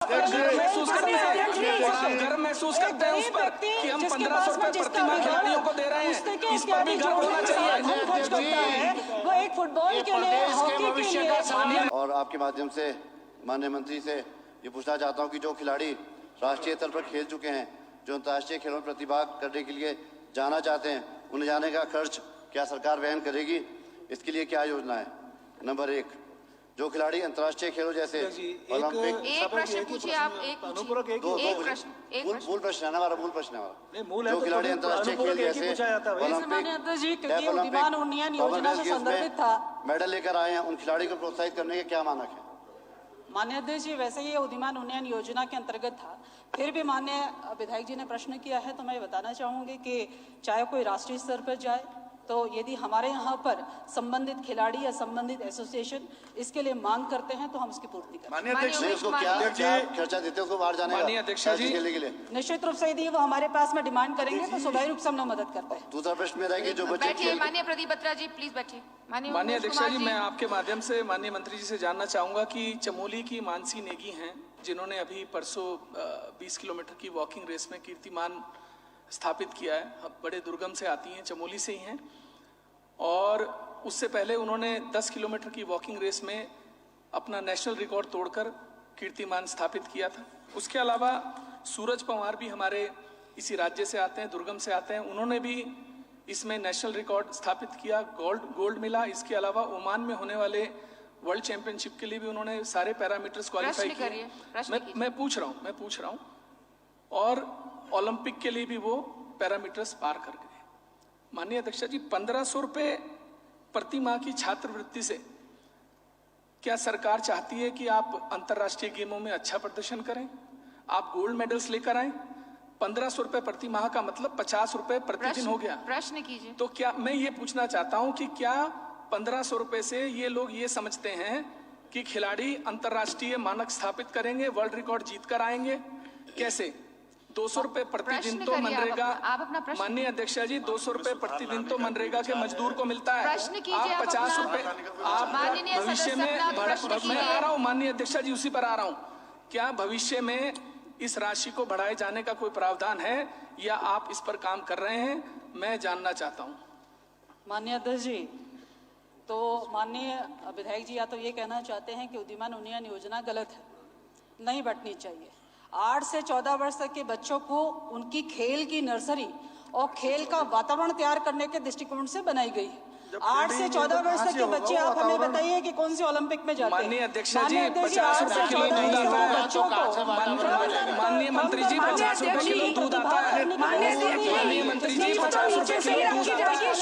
गर्व महसूस करते हैं, गर्व महसूस करते हैं उस पर कि हम 1500 रुपए प्रति माह खिलाड़ियों को दे रहे हैं, इस पर भी गर्व होना चाहिए। वो एक फुटबॉल के लिए, हॉकी के लिए। और आपके माध्यम से माननीय मंत्री से ये पूछना चाहता हूँ कि जो खिलाड़ी राष्ट्रीय स्तर पर खेल चुके हैं, जो अंतर्राष्ट्रीय खेलों में प्रतिभाग करने के लिए जाना चाहते हैं, उन्हें जाने का खर्च क्या सरकार वहन करेगी? इसके लिए क्या योजना है? नंबर 1, जो खिलाड़ी अंतर्राष्ट्रीय खेलों जैसे ओलंपिक, एक प्रश्न पूछिए आप, एक मूल प्रश्न है ना हमारा, मूल प्रश्न है हमारा। जो तो खिलाड़ी अंतर्राष्ट्रीय खेल जैसे ओलंपिक मेडल लेकर आए हैं, उन खिलाड़ी को प्रोत्साहित करने के क्या मानक है? माननीय अध्यक्ष जी, वैसे ये उदीयमान उन्नयन योजना के अंतर्गत था, फिर भी माननीय विधायक जी ने प्रश्न किया है तो मैं बताना चाहूंगी कि चाहे कोई राष्ट्रीय स्तर पर जाए, तो यदि हमारे यहाँ पर संबंधित खिलाड़ी या संबंधित एसोसिएशन इसके लिए मांग करते हैं तो हम उसकी पूर्ति करें। माननीय अध्यक्ष जी, उसको क्या खर्चा देते हैं उसको बाहर जाने का? माननीय अध्यक्ष जी, खेलने के लिए निश्चित रूप से यदि वो हमारे पास में डिमांड करेंगे तो स्वाभाविक रूप से हम मदद करते हैं। दूसरा प्रश्न मेरा है कि जो बच्चे माननीय प्रदीप बत्रा जी प्लीज बैठिए। माननीय अध्यक्ष जी, मैं आपके माध्यम से माननीय मंत्री जी से जानना चाहूंगा कि चमोली की मानसी नेगी हैं, जिन्होंने अभी परसों 20 किलोमीटर की वॉकिंग रेस में कीर्तिमान स्थापित किया है, बड़े दुर्गम से आती हैं, चमोली से ही हैं, और उससे पहले उन्होंने 10 किलोमीटर की वॉकिंग रेस में अपना नेशनल रिकॉर्ड तोड़कर कीर्तिमान स्थापित किया था। उसके अलावा सूरज पवार भी हमारे इसी राज्य से आते हैं, दुर्गम से आते हैं, उन्होंने भी इसमें नेशनल रिकॉर्ड स्थापित किया, गोल्ड मिला। इसके अलावा ओमान में होने वाले वर्ल्ड चैंपियनशिप के लिए भी उन्होंने सारे पैरामीटर्स क्वालिफाई किए। मैं पूछ रहा हूं और ओलंपिक के लिए भी वो पैरामीटर्स पार कर गए। माननीय अध्यक्ष जी, 1500 रुपए प्रति माह की छात्रवृत्ति से क्या सरकार चाहती है कि आप अंतर्राष्ट्रीय गेमों में अच्छा प्रदर्शन करें, आप गोल्ड मेडल्स लेकर आए? 1500 रुपए प्रति माह का मतलब 50 रुपए प्रतिदिन हो गया। प्रश्न कीजिए। तो क्या मैं ये पूछना चाहता हूं कि क्या 1500 रुपए से ये लोग ये समझते हैं कि खिलाड़ी अंतर्राष्ट्रीय मानक स्थापित करेंगे, वर्ल्ड रिकॉर्ड जीत कर आएंगे? कैसे? 200 रुपए प्रतिदिन तो मनरेगा, माननीय अध्यक्ष जी, 200 रुपए प्रतिदिन तो मनरेगा के मजदूर को मिलता है। आप 50 रुपए आप भविष्य में, मैं आ रहा हूँ माननीय अध्यक्ष जी, उसी पर आ रहा हूँ, क्या भविष्य में इस राशि को बढ़ाए जाने का कोई प्रावधान है या आप इस पर काम कर रहे हैं? मैं जानना चाहता हूँ। माननीय अध्यक्ष जी, तो माननीय विधायक जी या तो ये कहना चाहते हैं कि उदीयमान उन्नयन योजना गलत है, नहीं बंटनी चाहिए। 8 से 14 वर्ष तक के बच्चों को उनकी खेल की नर्सरी और खेल का वातावरण तैयार करने के दृष्टिकोण से बनाई गई है। 8 से 14 वर्ष तक के बच्चे, आप हमें बताइए कि कौन से ओलंपिक में जाते हैं? माननीय अध्यक्ष जी, 50 रुपए किलो दूध आता है बच्चों को। माननीय मंत्री जी, 50 रुपए किलो दूध आता है। माननीय मंत्री जी, 50 रुपए किलो दूध आता है।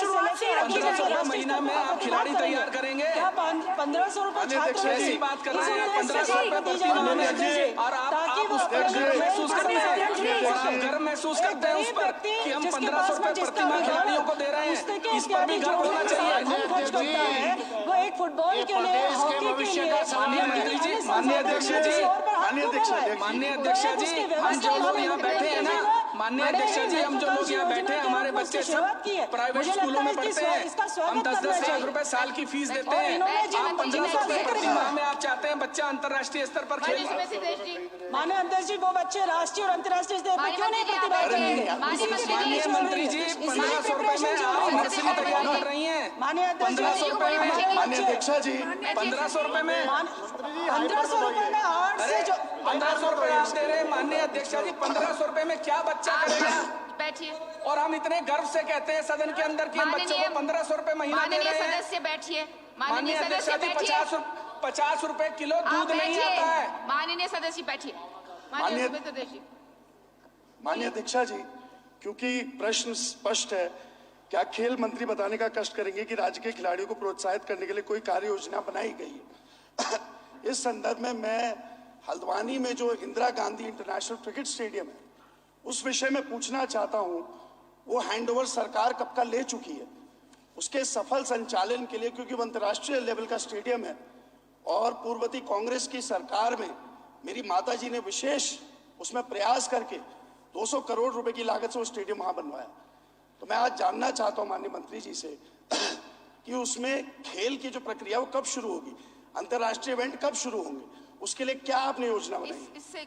1500 रुपए महीना में आप खिलाड़ी तैयार करेंगे? 1500 रुपए ऐसी बात कर रहे हैं, 1500 रुपए प्रति माह, और आप उस पर गर्व महसूस करते हैं, गर्व महसूस करते हैं उस पर कि हम 1500 रुपए प्रति माह खिलाड़ियों को दे रहे हैं, इस पर भी गर्व होना चाहिए। वो एक फुटबॉल के लिए, हॉकी के लिए। माननीय मंत्री जी, माननीय अध्यक्ष जी, माननीय अध्यक्ष जी, हम जो लोग यहाँ बैठे हैं ना, माननीय अध्यक्ष जी, हम जो लोग यहाँ बैठे हैं, हमारे बच्चे सब प्राइवेट स्कूलों में पढ़ते हैं, हम 10-10 लाख रुपए साल की फीस देते हैं। आप 1500 रुपए प्रति माह में आप चाहते हैं बच्चा अंतर्राष्ट्रीय स्तर पर खेले? माननीय अध्यक्ष जी, वो बच्चे राष्ट्रीय और अंतर्राष्ट्रीय स्तर पर क्यों नहीं प्रतिभा करेंगे? माननीय मंत्री जी, 1500 रुपए में आप नर्सरी तैयार कर रही हैं। माननीय अध्यक्ष जी, 1500 रुपए में, माननीय अध्यक्ष जी, 1500 रुपए में, 1500 रुपए में 8 से 1500 रुपए आप दे रहे हैं। माननीय अध्यक्ष जी, 1500 रुपए में क्या बच्चा करेगा? बैठिए। और हम इतने गर्व से कहते हैं सदन के अंदर कि हम बच्चों को 1500 रुपए महीना दे रहे हैं। सदस्य बैठिए। माननीय अध्यक्ष जी, 50 रुपए किलो दूध नहीं आता है। माननीय सदस्य बैठिए। माननीय अध्यक्षा जी, क्योंकि प्रश्न स्पष्ट है, क्या खेल मंत्री बताने का कष्ट करेंगे कि राज्य के खिलाड़ियों को प्रोत्साहित करने के लिए कोई कार्य योजना बनाई गई है? इस संदर्भ में मैं हल्द्वानी में जो Indira Gandhi international cricket stadium है, उस विषय में पूछना चाहता हूं, वो हैंडओवर सरकार कब का ले चुकी है? उसके सफल संचालन के लिए, क्योंकि वो अंतर्राष्ट्रीय लेवल का स्टेडियम है और पूर्ववर्ती कांग्रेस की सरकार में मेरी माताजी ने विशेष उसमें प्रयास करके 200 करोड़ रुपए की लागत से वो स्टेडियम वहां बनवाया। तो मैं आज जानना चाहता हूं माननीय मंत्री जी से कि उसमें खेल की जो प्रक्रिया वो कब शुरू होगी, अंतर्राष्ट्रीय इवेंट कब शुरू होंगे, उसके लिए क्या आपने योजना बनाई? इससे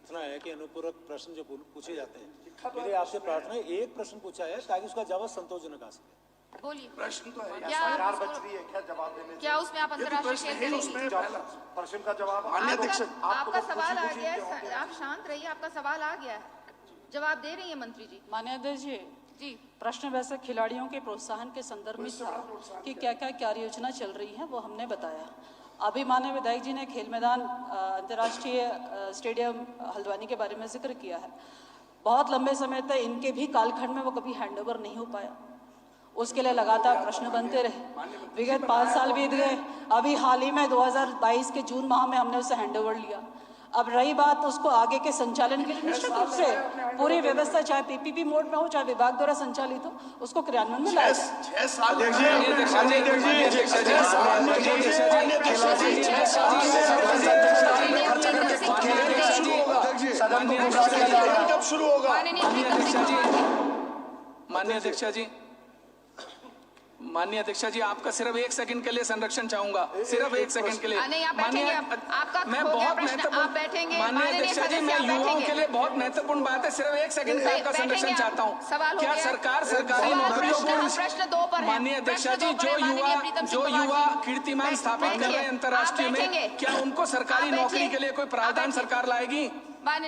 प्रार्थना है कि अनुपूरक प्रश्न जो पूछे जाते हैं, मेरी आपसे प्रार्थना है, एक प्रश्न पूछा है ताकि उसका जवाब संतोषजनक आ सके। बोलिए। प्रश्न तो है, क्या सरकार आप बच रही है क्या जवाब देने से? क्या उसमें आप अंतर्राष्ट्रीय खेल है खेलेंगे? उसमें पहला प्रश्न का जवाब माननीय अध्यक्ष आपका सवाल आ गया है, आप शांत रहिए, आपका सवाल आ गया है, जवाब दे रही है मंत्री जी। माननीय अध्यक्ष जी, जी प्रश्न वैसे खिलाड़ियों के प्रोत्साहन के संदर्भ में था कि क्या क्या कार्य योजना चल रही है, वो हमने बताया। अभी माननीय विधायक जी ने खेल मैदान अंतर्राष्ट्रीय स्टेडियम हल्द्वानी के बारे में जिक्र किया है। बहुत लंबे समय तक इनके भी कालखंड में वो कभी हैंडओवर नहीं हो पाया, उसके लिए लगातार प्रश्न बनते रहे। विगत 5 साल बीत गए, अभी हाल ही में 2022 के जून माह में हमने उसे हैंडओवर लिया। अब रही बात उसको आगे के संचालन के लिए, निश्चित रूप से पूरी व्यवस्था चाहे पीपीपी मोड में हो चाहे विभाग द्वारा संचालित हो, उसको क्रियान्वयन में लाया जाए। 6 साल कब शुरू होगा? माननीय अध्यक्षा जी, आपका सिर्फ 1 सेकंड के लिए संरक्षण चाहूंगा, सिर्फ 1 सेकंड के लिए। नहीं, आप बैठेंगे, आपका मैं हो गया बहुत प्रश्न, महत्वपूर्ण, आप बैठेंगे। माननीय अध्यक्षा जी, मैं युवाओं के लिए बहुत महत्वपूर्ण बात है, सिर्फ 1 सेकंड का आपका संरक्षण बैठेंगे चाहता हूँ। सवाल हो क्या गया? सरकार सरकारी सवाल नौकरियों प्रश्न 2 पर है। माननीय अध्यक्षा जी, जो युवा कीर्तिमान स्थापित कर रहे हैं अंतर्राष्ट्रीय में, क्या उनको सरकारी नौकरी के लिए कोई प्रावधान सरकार लाएगी?